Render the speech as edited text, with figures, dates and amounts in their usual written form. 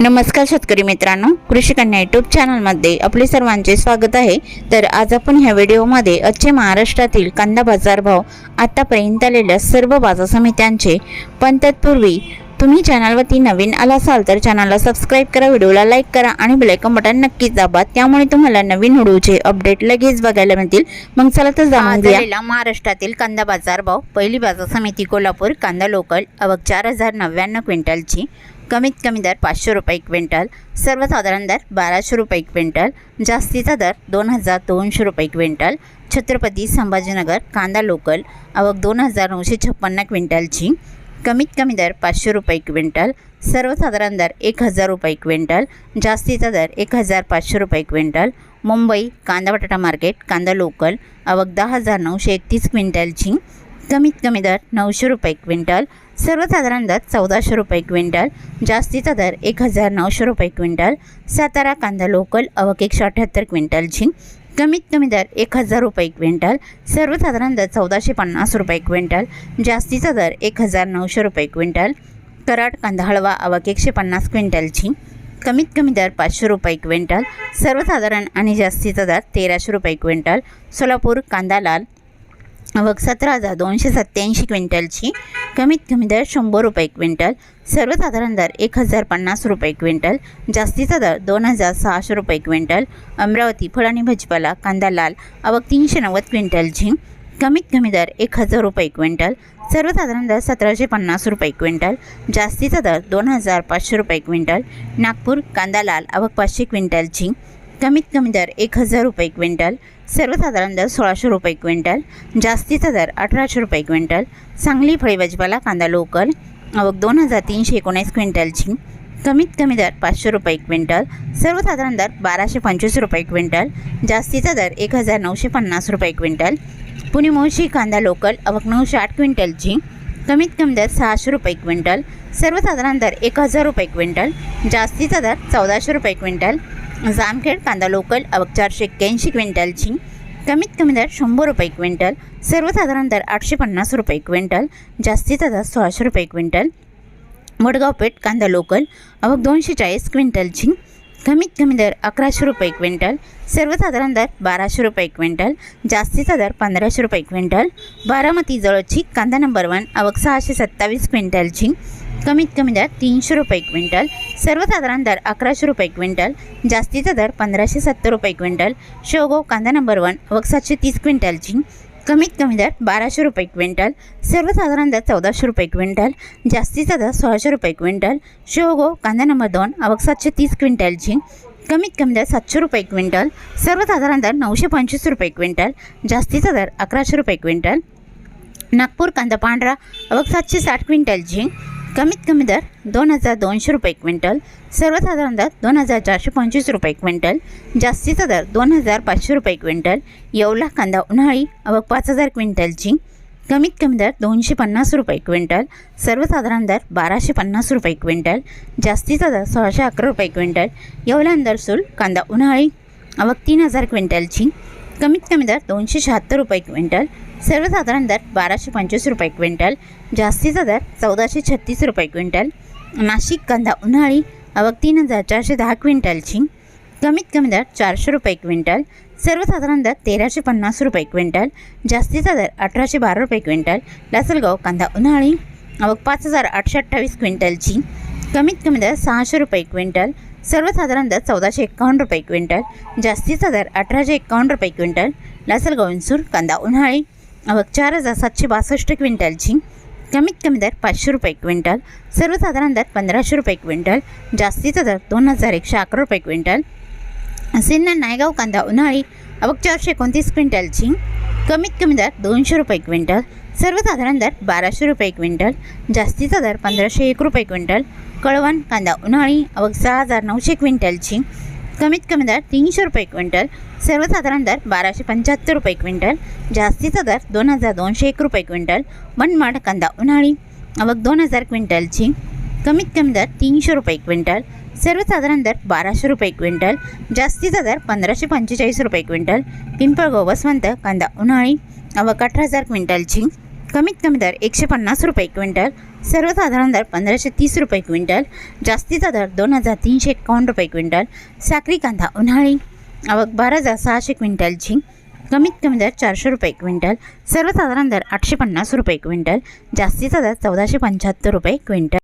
नमस्कार शेतकरी मित्रांनो, कृषी कन्या यूट्यूब चॅनलमध्ये आपले सर्वांचे स्वागत आहे। तर आज आपण ह्या व्हिडिओमध्ये आजचे महाराष्ट्रातील कांदा बाजार भाव, आतापर्यंत आलेल्या सर्व बाजार समित्यांचे, पण तत्पूर्वी तुम्ही चॅनलवरती नवीन आला असाल तर चॅनलला सबस्क्राइब करा, व्हिडिओला लाईक करा आणि बेल आयकॉन बटन नक्कीच दाबा, त्यामुळे तुम्हाला नवीन व्हिडिओचे अपडेट लगेच बघायला मिळतील। मग चला तर जाणून घेऊया महाराष्ट्रातील कांदा बाजार भाव। पहिली बाजार समिती कोल्हापूर, कांदा लोकल आवक 4099 क्विंटलची, कमीत कमी दर 500 रुपये क्विंटल, सर्वसाधारण दर 1200 रुपये क्विंटल, जास्तीचा दर 2200 रुपये क्विंटल। छत्रपती संभाजीनगर कांदा लोकल आवक 2956 क्विंटलची, कमीत कमी दर 500 रुपये क्विंटल, सर्वसाधारण दर 1000 रुपये क्विंटल, जास्तीचा दर 1500 रुपये क्विंटल। मुंबई कांदा बटाटा मार्केट कांदा लोकल आवक 10931 क्विंटलची, कमीत कमी दर 900 रुपये क्विंटल, सर्वसाधारण दर 1400 रुपये क्विंटल, जास्तीचा दर 1900 रुपये क्विंटल। सातारा कांदा लोकल आवक 178 क्विंटलची, कमीत कमी दर 1000 रुपये क्विंटल, सर्वसाधारण दर 1450 रुपये क्विंटल, जास्तीचा दर 1900 रुपये क्विंटल। कराड कांदा हळवा आवक 150 क्विंटलची, कमीत कमी दर 500 रुपये क्विंटल, सर्वसाधारण आणि जास्तीचा दर 1300 रुपये क्विंटल। सोलापूर कांदा लाल आवक 17287 क्विंटलची, कमीत कमी दर 100 रुपये क्विंटल, सर्वसाधारण दर 1050 रुपये क्विंटल, जास्तीचा दर 2600 रुपये क्विंटल। अमरावती फळ आणि भाजीपाला कांदा लाल आवक 390 क्विंटलची, कमीत कमी दर 1000 रुपये क्विंटल, सर्वसाधारण दर 1750 रुपये क्विंटल, जास्तीचा दर 2500 रुपये क्विंटल। नागपूर कांदा लाल आवक 500 क्विंटलची, कमीत कमी दर 1000 रुपये क्विंटल, सर्वसाधारण दर 1600 रुपये क्विंटल, जास्तीचा दर 1800 रुपये क्विंटल। सांगली फळे भाजीपाला कांदा लोकल आवक 2319 क्विंटलची, कमीत कमी दर 500 रुपये क्विंटल, सर्वसाधारण दर 1225 रुपये क्विंटल, जास्तीचा दर 1950 रुपये क्विंटल। पुणे मुळशी कांदा लोकल आवक 908 क्विंटलची, कमीत कमी दर 600 रुपये क्विंटल, सर्वसाधारण दर 1000 रुपये क्विंटल, जास्तीचा दर 1400 रुपये क्विंटल। जामखेड कांदा लोकल आवक 481 क्विंटलची, कमीत कमी दर 100 रुपये क्विंटल, सर्वसाधारण दर 850 रुपये क्विंटल, जास्तीचा दर 1600 रुपये क्विंटल। वडगाव पेठ कांदा लोकल आवक 240 क्विंटलची, कमीत कमी दर 1100 रुपये क्विंटल, सर्वसाधारण दर 1200 रुपये क्विंटल, जास्तीचा दर 1500 रुपये क्विंटल। बारामती जवळची कांदा नंबर 1 आवक 627 क्विंटलची, कमीत कमी दर 300 रुपये क्विंटल, सर्वसाधारण दर 1100 रुपये क्विंटल, जास्तीचा दर 1570 रुपये क्विंटल। शेवगाव कांदा नंबर 1 आवक 730 क्विंटलची, कमीत कमी दर 1200 रुपये क्विंटल, सर्वसाधारण दर 1400 रुपये क्विंटल, जास्तीचा दर 1600 रुपये क्विंटल। शेवगाव कांदा नंबर 2 आवक 730 क्विंटलची, कमीत कमी दर 700 रुपये क्विंटल, सर्वसाधारण दर 925 रुपये क्विंटल, जास्तीचा दर 1100 रुपये क्विंटल। नागपूर कांदा पांढरा आवक 760 क्विंटलची, कमीत कमी दर 2200 रुपये क्विंटल, सर्वसाधारण दर 2425 रुपये क्विंटल, जास्तीचा दर 2500 रुपये क्विंटल। येवला कांदा उन्हाळी आवक 5000 क्विंटलची, कमीत कमी दर 250 रुपये क्विंटल, सर्वसाधारण दर 1250 रुपये क्विंटल, जास्तीचा दर 1611 रुपये क्विंटल। येवला अंदरसूल कांदा उन्हाळी आवक 3000 क्विंटलची, कमीत कमी दर 276 रुपये क्विंटल, सर्वसाधारण दर 1225 रुपये क्विंटल, जास्तीचा दर 1436 रुपये क्विंटल। नाशिक कांदा उन्हाळी आवक 3410 क्विंटलची, कमीत कमी दर 400 रुपये क्विंटल, सर्वसाधारण दर 1350 रुपये क्विंटल, जास्तीचा दर 1812 रुपये क्विंटल। लासलगाव कांदा उन्हाळी आवक 5828 क्विंटलची, कमीत कमी दर 600 रुपये क्विंटल, सर्वसाधारण दर 1451 रुपये क्विंटल, जास्तीचा दर 1851 रुपये क्विंटल। लासलगाव इन्सूर कांदा उन्हाळी आवक 4762 क्विंटलची, कमीत कमी दर 500 रुपये क्विंटल, सर्वसाधारण दर 1500 रुपये क्विंटल, जास्तीचा दर 2111 रुपये क्विंटल। सिन्नर नायगाव कांदा उन्हाळी आवक 429 क्विंटलची, कमीत कमी दर 200 रुपये क्विंटल, सर्वसाधारण दर 1200 रुपये क्विंटल, जास्तीचा दर 1501 रुपये क्विंटल। कळवण कांदा उन्हाळी आवक 6900 क्विंटलची, कमीत कमी दर 300 रुपये क्विंटल, सर्वसाधारण दर 1275 रुपये क्विंटल, जास्तीचा दर 2201 रुपये क्विंटल। मनमाड कांदा उन्हाळी आवक 2000 क्विंटलची, कमीत कमी दर 300 रुपये क्विंटल, सर्वसाधारण दर 1200 रुपये क्विंटल, जास्तीचा दर 1545 रुपये क्विंटल। पिंपळगाव वसवंत कांदा उन्हाळी आवक 18000 क्विंटलची, कमीत कमी दर 150 रुपये क्विंटल, सर्वसाधारण दर 1530 रुपये क्विंटल, जास्तीचा दर 2351 रुपये क्विंटल। साखरी कांदा उन्हाळी आवक 12600 क्विंटलची, कमीत कमी दर 400 रुपये क्विंटल, सर्वसाधारण दर 850 रुपये क्विंटल, जास्तीचा दर 1475 रुपये क्विंटल।